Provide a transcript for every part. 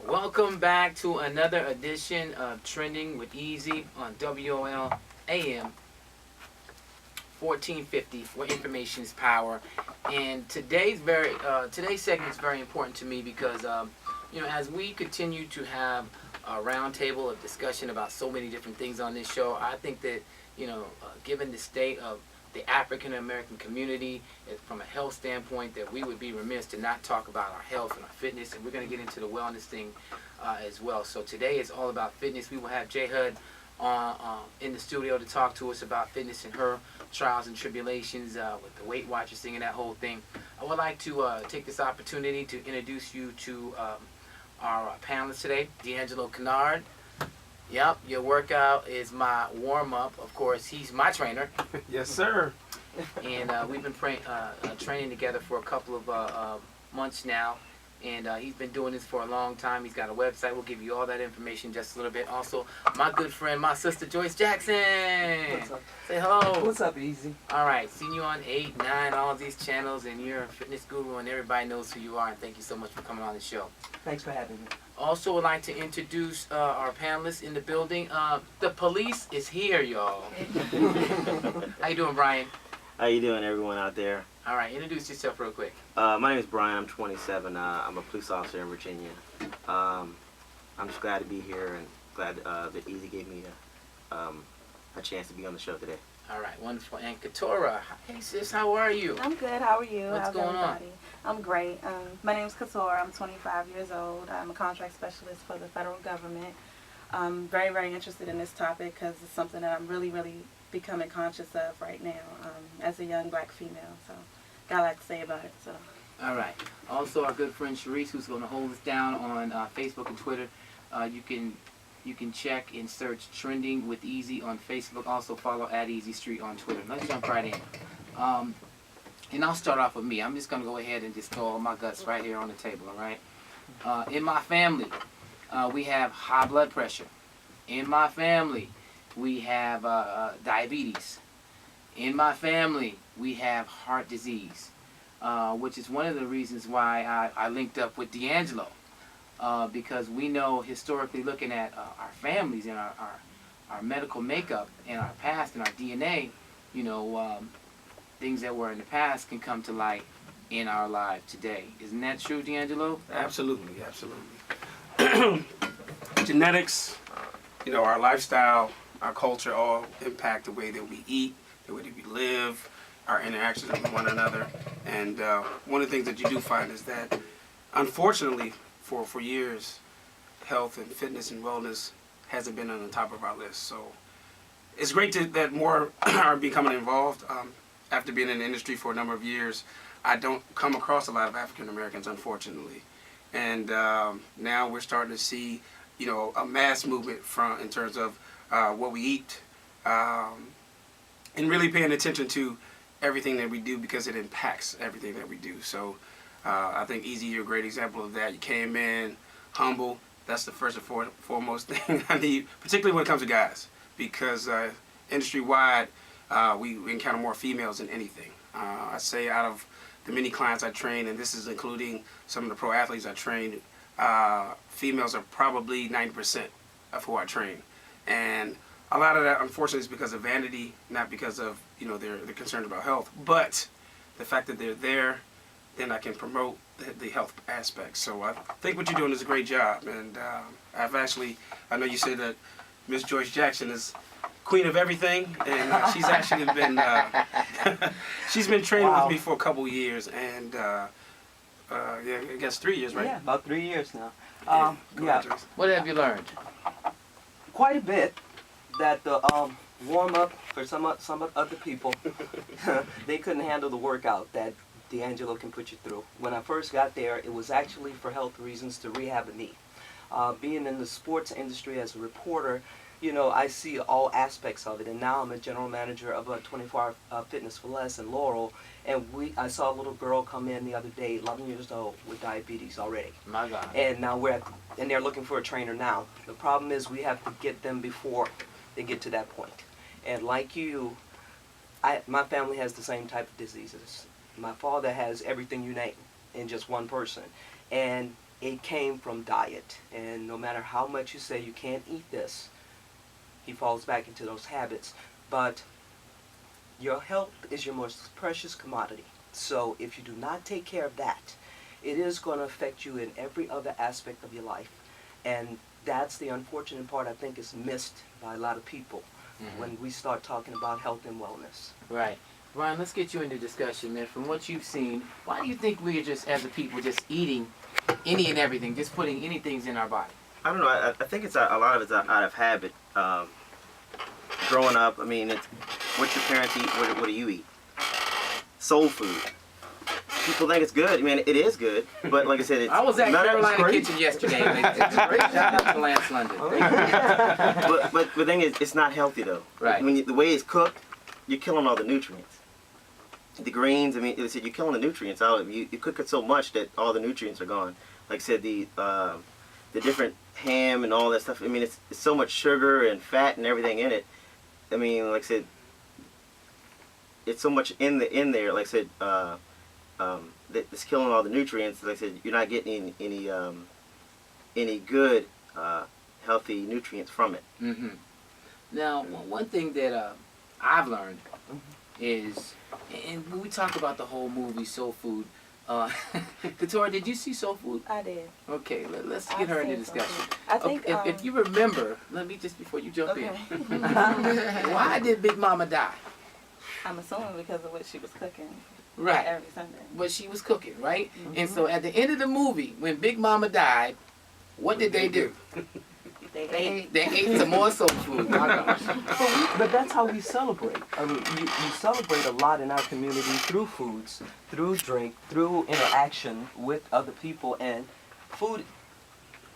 Welcome back to another edition of Trending with Easy on WOL AM 1450, where information is power. And today's segment is very important to me because as we continue to have a roundtable of discussion about so many different things on this show, I think that given the state of the African American community from a health standpoint, that we would be remiss to not talk about our health and our fitness, and we're going to get into the wellness thing as well. So today is all about fitness. We will have JHUD in the studio to talk to us about fitness and her trials and tribulations with the Weight Watchers thing and that whole thing. I would like to take this opportunity to introduce you to our panelists today. D'Angelo Kennard. Yep, your workout is my warm-up. Of course, he's my trainer. Yes, sir. And we've been training together for a couple of months now. And he's been doing this for a long time. He's got a website. We'll give you all that information just a little bit. Also, my good friend, my sister, Joyce Jackson. What's up? Say hello. What's up, Easy? All right. Seen you on 8, 9, all of these channels. And you're a fitness guru, and everybody knows who you are. And thank you so much for coming on the show. Thanks for having me. Also, would like to introduce our panelists in the building. The police is here, y'all. How you doing, Brian? How you doing, everyone out there? All right, introduce yourself real quick. My name is Brian. I'm 27. I'm a police officer in Virginia. I'm just glad to be here and glad that Easy gave me a chance to be on the show today. All right, wonderful. And Katora, hey sis, how are you? I'm good. How are you? What's How's going everybody? I'm great. My name is Katora. I'm 25 years old. I'm a contract specialist for the federal government. I'm very, very interested in this topic because it's something that I'm really, really becoming conscious of right now as a young black female. So, got a lot to say about it. So. All right. Also, our good friend Sharice, who's going to hold us down on Facebook and Twitter. You can check and search Trending with Easy on Facebook. Also follow @EasyStreet on Twitter. Let's jump right in. And I'll start off with me. I'm just going to go ahead and just throw all my guts right here on the table, all right? In my family, we have high blood pressure. In my family, we have diabetes. In my family, we have heart disease, which is one of the reasons why I linked up with D'Angelo. Because we know historically, looking at our families and our medical makeup and our past and our DNA, things that were in the past can come to light in our lives today. Isn't that true, D'Angelo? Absolutely, absolutely. Genetics, our lifestyle, our culture all impact the way that we eat, the way that we live, our interactions with one another. And one of the things that you do find is that, unfortunately, for years, health and fitness and wellness hasn't been on the top of our list. So it's great that more are becoming involved. After being in the industry for a number of years, I don't come across a lot of African Americans, unfortunately. And now we're starting to see, a mass movement in terms of what we eat, and really paying attention to everything that we do because it impacts everything that we do. So I think Easy, you're a great example of that. You came in humble. That's the first and foremost thing I need, particularly when it comes to guys, because industry-wide, we encounter more females than anything. I say out of the many clients I train, and this is including some of the pro athletes I train, females are probably 90% of who I train. And a lot of that, unfortunately, is because of vanity, not because of, they're concerned about health, but the fact that they're there, then I can promote the health aspects. So I think what you're doing is a great job. And I know you said that Miss Joyce Jackson is queen of everything, and she's actually been, she's been training with me for a couple years, and I guess 3 years, right? Yeah, about 3 years now. Yeah. What have you learned? Quite a bit. That the warm-up for some other people, they couldn't handle the workout that D'Angelo can put you through. When I first got there, it was actually for health reasons to rehab a knee. Being in the sports industry as a reporter, I see all aspects of it. And now I'm a general manager of a 24-hour Fitness for Less in Laurel. And I saw a little girl come in the other day, 11 years old, with diabetes already. My God. And now they're looking for a trainer now. The problem is we have to get them before they get to that point. And like you, my family has the same type of diseases. My father has everything you name in just one person. And it came from diet. And no matter how much you say you can't eat this, he falls back into those habits. But your health is your most precious commodity. So if you do not take care of that, it is going to affect you in every other aspect of your life. And that's the unfortunate part I think is missed by a lot of people when we start talking about health and wellness. Right. Ryan, let's get you into discussion, man. From what you've seen, why do you think we are just, as a people, just eating any and everything, just putting anything in our body? I don't know. I think it's a lot of it's out of habit. Growing up, I mean, it's what your parents eat. What do you eat? Soul food. People think it's good. I mean, it is good, but like I said, it's I was at none of it's Carolina great. Kitchen yesterday. Great shout out to Lance London. But the thing is, it's not healthy though. Right. When the way it's cooked, you're killing all the nutrients. The greens, I mean, they said you're killing the nutrients out. You cook it so much that all the nutrients are gone. Like I said, the different ham and all that stuff. I mean, it's so much sugar and fat and everything in it. I mean, like I said, it's so much in there. Like I said, that's killing all the nutrients. Like I said, you're not getting any good healthy nutrients from it. Mm-hmm. Now, one thing that I've learned is, and when we talk about the whole movie Soul Food, Katora, did you see Soul Food? I did. Okay, let's get her into I've seen Soul discussion. Food. I think If you remember, let me just before you jump okay. in. Why did Big Mama die? I'm assuming because of what she was cooking Right. every Sunday. What she was cooking, right? And so at the end of the movie, when Big Mama died, what did they do? They They ate some more soul food. But that's how we celebrate. I mean, you celebrate a lot in our community through foods, through drink, through interaction with other people, and food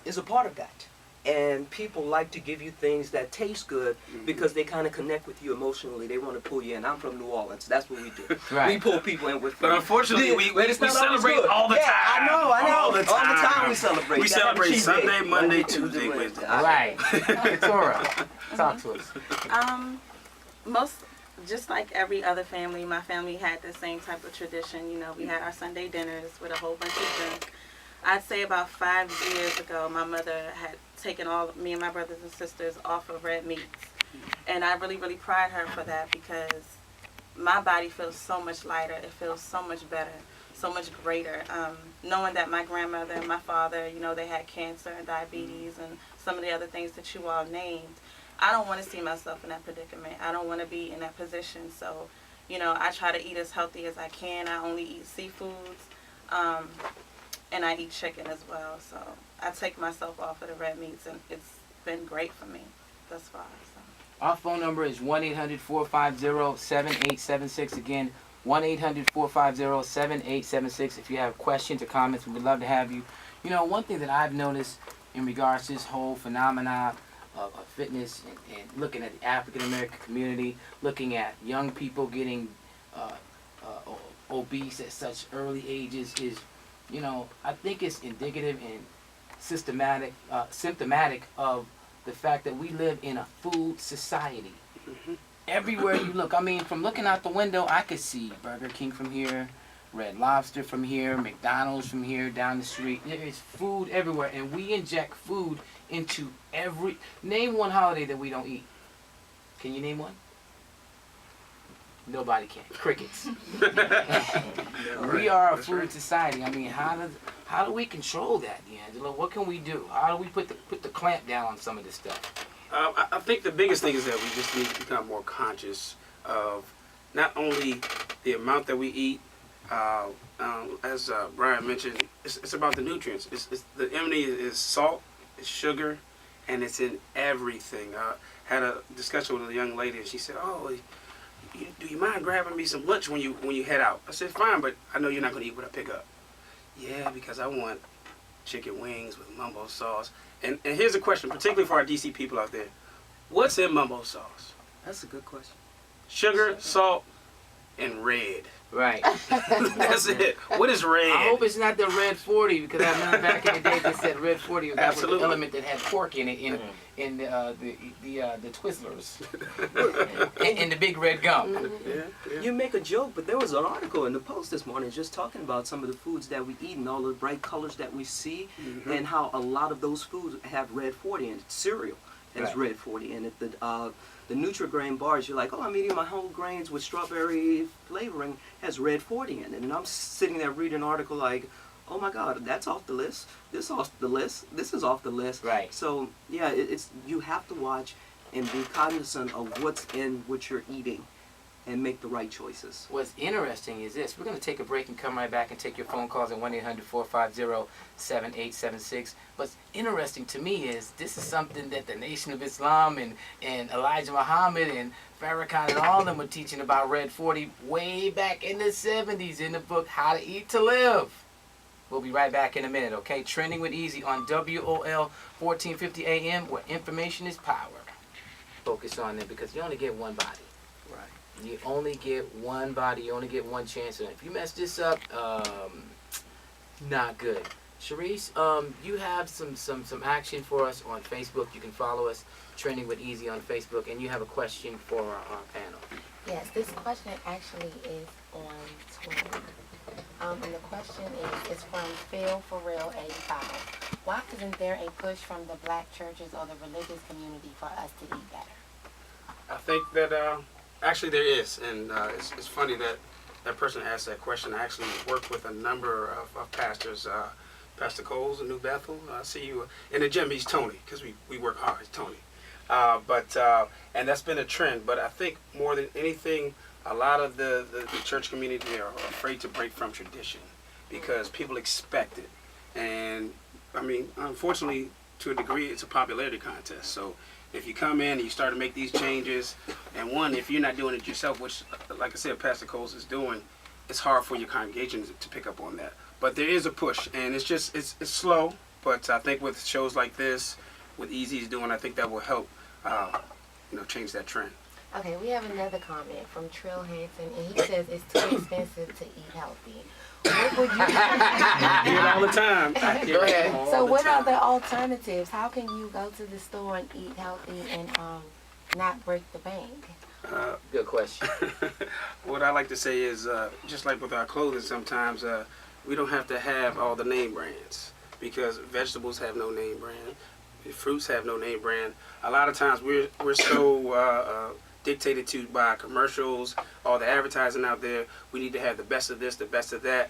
is a part of that. And people like to give you things that taste good because they kind of connect with you emotionally. They want to pull you in. I'm from New Orleans. That's what we do. Right. We pull people in with food. But unfortunately, we It's not always celebrate good. all the Yeah, time. I know. All the time. we celebrate. We You gotta have a celebrate cheat Sunday, day. Monday, Tuesday, Wednesday. Right. Katora, talk to us. Most, just like every other family, my family had the same type of tradition. You know, we had our Sunday dinners with a whole bunch of drink. I'd say about 5 years ago, my mother had taken all me and my brothers and sisters off of red meats. And I really, really pride her for that because my body feels so much lighter. It feels so much better, so much greater. Knowing that my grandmother and my father, you know, they had cancer and diabetes and some of the other things that you all named. I don't want to see myself in that predicament. I don't want to be in that position. So, you know, I try to eat as healthy as I can. I only eat seafoods. And I eat chicken as well, so I take myself off of the red meats, and it's been great for me thus far. So. Our phone number is 1-800-450-7876. Again, 1-800-450-7876. If you have questions or comments, we would love to have you. You know, one thing that I've noticed in regards to this whole phenomenon of fitness and looking at the African American community, looking at young people getting obese at such early ages is, you know, I think it's indicative and symptomatic of the fact that we live in a food society. Everywhere you look, I mean, from looking out the window, I could see Burger King from here, Red Lobster from here, McDonald's from here, down the street. There is food everywhere, and we inject food into every... Name one holiday that we don't eat. Can you name one? Nobody can. Crickets. We are a food society. I mean, how do we control that, D'Angelo? What can we do? How do we put the clamp down on some of this stuff? I think the biggest thing is that we just need to become more conscious of not only the amount that we eat. As Brian mentioned, it's about the nutrients. The enemy is salt, it's sugar, and it's in everything. Had a discussion with a young lady, and she said, "Oh, do you mind grabbing me some lunch when you head out?" I said, "Fine, but I know you're not going to eat what I pick up." "Yeah, because I want chicken wings with mumbo sauce." And here's a question, particularly for our DC people out there. What's in mumbo sauce? That's a good question. Sugar, salt, and red. Right. That's it. What is red? I hope it's not the red 40 because I remember back in the day they said red 40 that was the Absolutely. element that had pork in it in the Twizzlers and the big red gum. Yeah. You make a joke, but there was an article in the Post this morning just talking about some of the foods that we eat and all the bright colors that we see, and how a lot of those foods have red 40 in it. Cereal has Right. red 40 in it. The Nutri-Grain bars, you're like, oh, I'm eating my whole grains with strawberry flavoring, has red 40 in it. And I'm sitting there reading an article like, oh my God, that's off the list. This is off the list. This is off the list. Right. So yeah, it's you have to watch and be cognizant of what's in what you're eating, and make the right choices. What's interesting is this. We're going to take a break and come right back and take your phone calls at 1-800-450-7876. What's interesting to me is this is something that the Nation of Islam and Elijah Muhammad and Farrakhan and all of them were teaching about red 40 way back in the 70s in the book How to Eat to Live. We'll be right back in a minute, okay? Trending with Easy on WOL 1450 AM, where information is power. Focus on it because you only get one body. Right. You only get one body. You only get one chance. And if you mess this up, not good. Sharice, you have some action for us on Facebook. You can follow us, Trending with Easy on Facebook, and you have a question for our panel. Yes, this question actually is on Twitter. And the question is from Phil For Real 85. Why isn't there a push from the black churches or the religious community for us to eat better? I think that actually there is, and it's funny that that person asked that question. I actually worked with a number of pastors. Pastor Coles in New Bethel. I see you in the gym. He's Tony because we work hard. It's Tony. And that's been a trend. But I think more than anything, a lot of the church community are afraid to break from tradition because people expect it. And I mean, unfortunately, to a degree, it's a popularity contest. So if you come in and you start to make these changes, and one, if you're not doing it yourself, which, like I said, Pastor Coles is doing, it's hard for your congregation to pick up on that. But there is a push, and it's slow. But I think with shows like this, with Easy's doing, I think that will help, change that trend. Okay, we have another comment from Trill Hansen, and he says it's too expensive to eat healthy. What would you? I hear it all the time. I hear Go it ahead. all So the what are time. the alternatives? How can you go to the store and eat healthy and not break the bank? Good question. What I like to say is, just like with our clothing, sometimes we don't have to have all the name brands because vegetables have no name brand, fruits have no name brand. A lot of times we're so dictated to by commercials, all the advertising out there. We need to have the best of this, the best of that.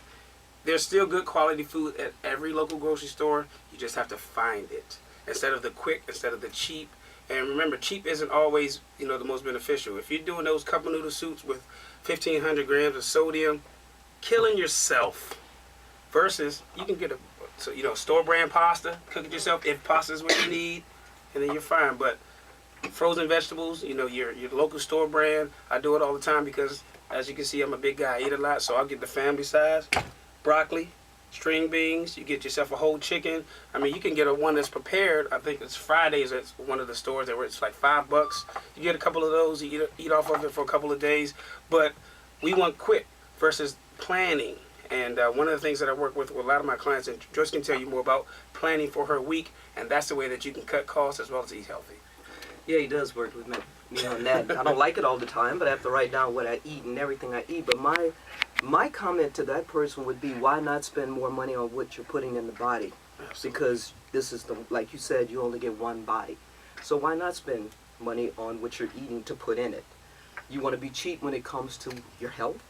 There's still good quality food at every local grocery store. You just have to find it instead of the quick, instead of the cheap. And remember, cheap isn't always, the most beneficial. If you're doing those cup of noodle soups with 1,500 grams of sodium, killing yourself. Versus, you can get store brand pasta, cook it yourself if pasta is what you need, and then you're fine. But frozen vegetables, your local store brand, I do it all the time because, as you can see, I'm a big guy. I eat a lot, so I'll get the family size. Broccoli, string beans, you get yourself a whole chicken. I mean, you can get one that's prepared. I think it's Fridays at one of the stores where it's like $5. You get a couple of those, you eat off of it for a couple of days. But we want quick versus planning. And one of the things that I work with a lot of my clients, and Joyce can tell you more about planning for her week, and that's the way that you can cut costs as well as eat healthy. Yeah, he does work with me on that. I don't like it all the time, but I have to write down what I eat and everything I eat. But my comment to that person would be, why not spend more money on what you're putting in the body? Absolutely. Because this is like you said, you only get one body. So why not spend money on what you're eating to put in it? You want to be cheap when it comes to your health,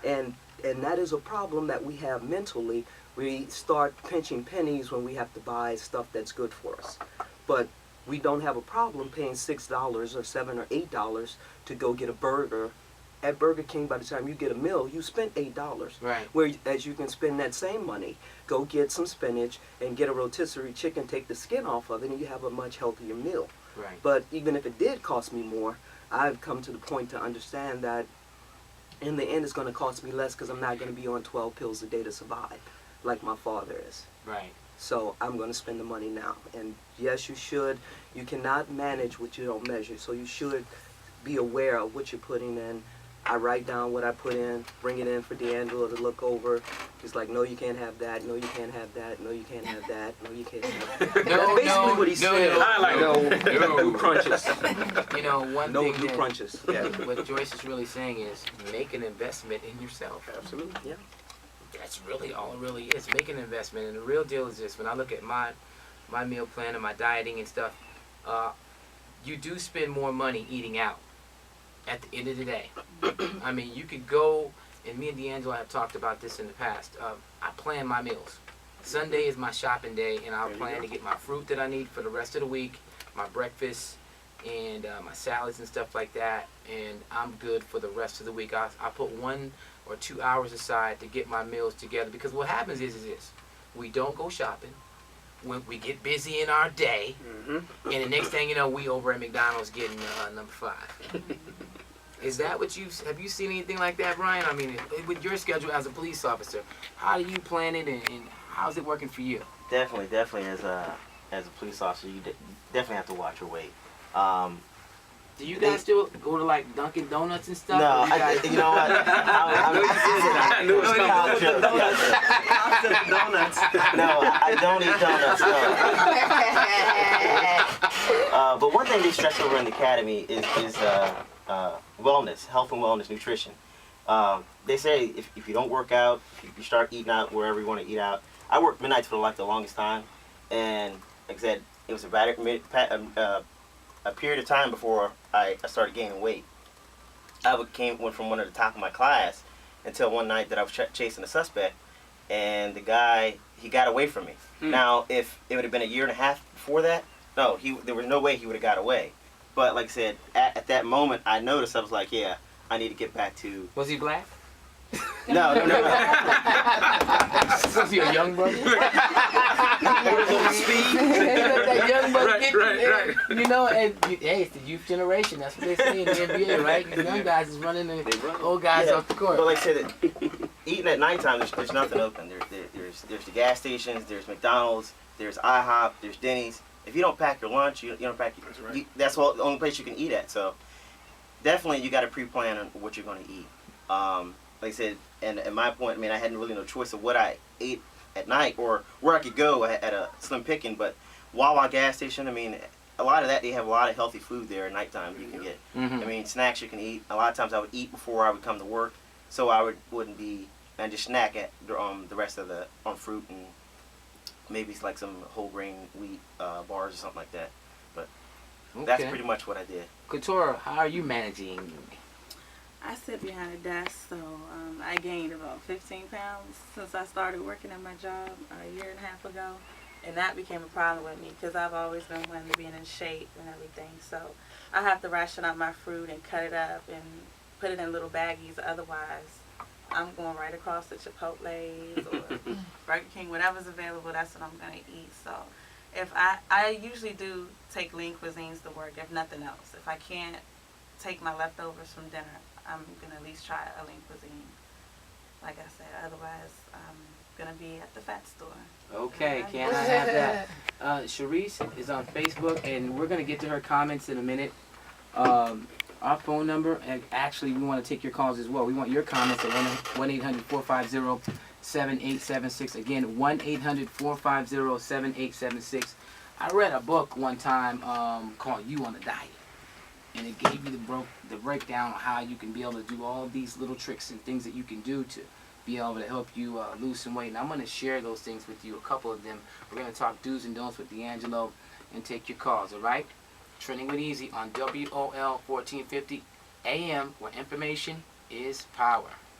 and that is a problem that we have mentally. We start pinching pennies when we have to buy stuff that's good for us. But we don't have a problem paying $6 or $7 or $8 to go get a burger. At Burger King, by the time you get a meal, you spent $8. Right. Whereas you can spend that same money, go get some spinach and get a rotisserie chicken, take the skin off of it, and you have a much healthier meal. Right. But even if it did cost me more, I've come to the point to understand that in the end it's going to cost me less because I'm not going to be on 12 pills a day to survive like my father is. Right. So I'm going to spend the money now. And yes, you should. You cannot manage what you don't measure. So you should be aware of what you're putting in. I write down what I put in, bring it in for D'Angelo to look over. He's like, no, you can't have that. No, you can't have that. No, you can't have that. No, you can't have that. That's basically what he said. No glue crunches. You know, one No thing glue that crunches. Yeah. what Joyce is really saying is make an investment in yourself. Absolutely. Yeah. That's really all it really is. Make an investment. And the real deal is this: when I look at my meal plan and my dieting and stuff, you do spend more money eating out at the end of the day. I mean, you could go, and me and D'Angelo have talked about this in the past. I plan my meals. Sunday is my shopping day, and I'll plan to get my fruit that I need for the rest of the week, my breakfast, and my salads and stuff like that, and I'm good for the rest of the week. I put 1 or 2 hours aside to get my meals together, because what happens is this: we don't go shopping. We get busy in our day, and the next thing you know, we over at McDonald's getting number 5. Is that what have you seen anything like that, Brian? I mean, with your schedule as a police officer, how do you plan it, and how's it working for you? Definitely. As a police officer, you definitely have to watch your weight. Do you guys still go to like Dunkin' Donuts and stuff? No, you know what? I knew it was coming. Donuts. No, I don't eat donuts. No. But one thing they stress over in the academy is wellness, health and wellness, nutrition. They say if you don't work out, if you start eating out wherever you want to eat out. I worked midnights for like the longest time, and like I said, it was a period of time before I started gaining weight. I went from one of the top of my class until one night that I was chasing a suspect, and the guy, he got away from me. Now, if it would have been a year and a half before that, no, there was no way he would have got away. But like I said, at that moment, I noticed, I was like, yeah, I need to get back to... Was he black? No. Was he a young brother? That young brother Right. You know, and hey, it's the youth generation. That's what they say in the NBA, right? The young guys is running the old guys off the court. But like I said, eating at nighttime, there's nothing open. There's the gas stations, there's McDonald's, there's IHOP, there's Denny's. If you don't pack your lunch, you don't pack your... That's the only place you can eat at. So definitely you got to pre-plan on what you're going to eat. Like I said, and at my point, I mean, I hadn't really no choice of what I ate at night or where I could go at a slim picking. But Wawa gas station, I mean, a lot of that, they have a lot of healthy food there at nighttime you can get. I mean, snacks you can eat. A lot of times I would eat before I would come to work, so I wouldn't be, and just snack at the rest of the fruit and maybe like some whole grain wheat bars or something like that. But that's pretty much what I did. Couture, how are you managing? I sit behind a desk, so I gained about 15 pounds since I started working at my job a year and a half ago. And that became a problem with me because I've always been wanting to be in shape and everything. So I have to ration out my fruit and cut it up and put it in little baggies. Otherwise, I'm going right across to Chipotle's or Burger King, whatever's available, that's what I'm going to eat. So if I usually do take lean cuisines to work, if nothing else. If I can't take my leftovers from dinner, I'm going to at least try a lean cuisine. Like I said, otherwise I'm going to be at the fat store. Okay, can I have that? Sharice is on Facebook, and we're going to get to her comments in a minute. Our phone number, and actually we want to take your calls as well. We want your comments at 1-800-450-7876. Again, 1-800-450-7876. I read a book one time called You on a Diet. And it gave you the breakdown on how you can be able to do all these little tricks and things that you can do to be able to help you lose some weight. And I'm going to share those things with you, a couple of them. We're going to talk do's and don'ts with D'Angelo and take your calls, all right? Trending with Easy on WOL 1450 AM, where information is power.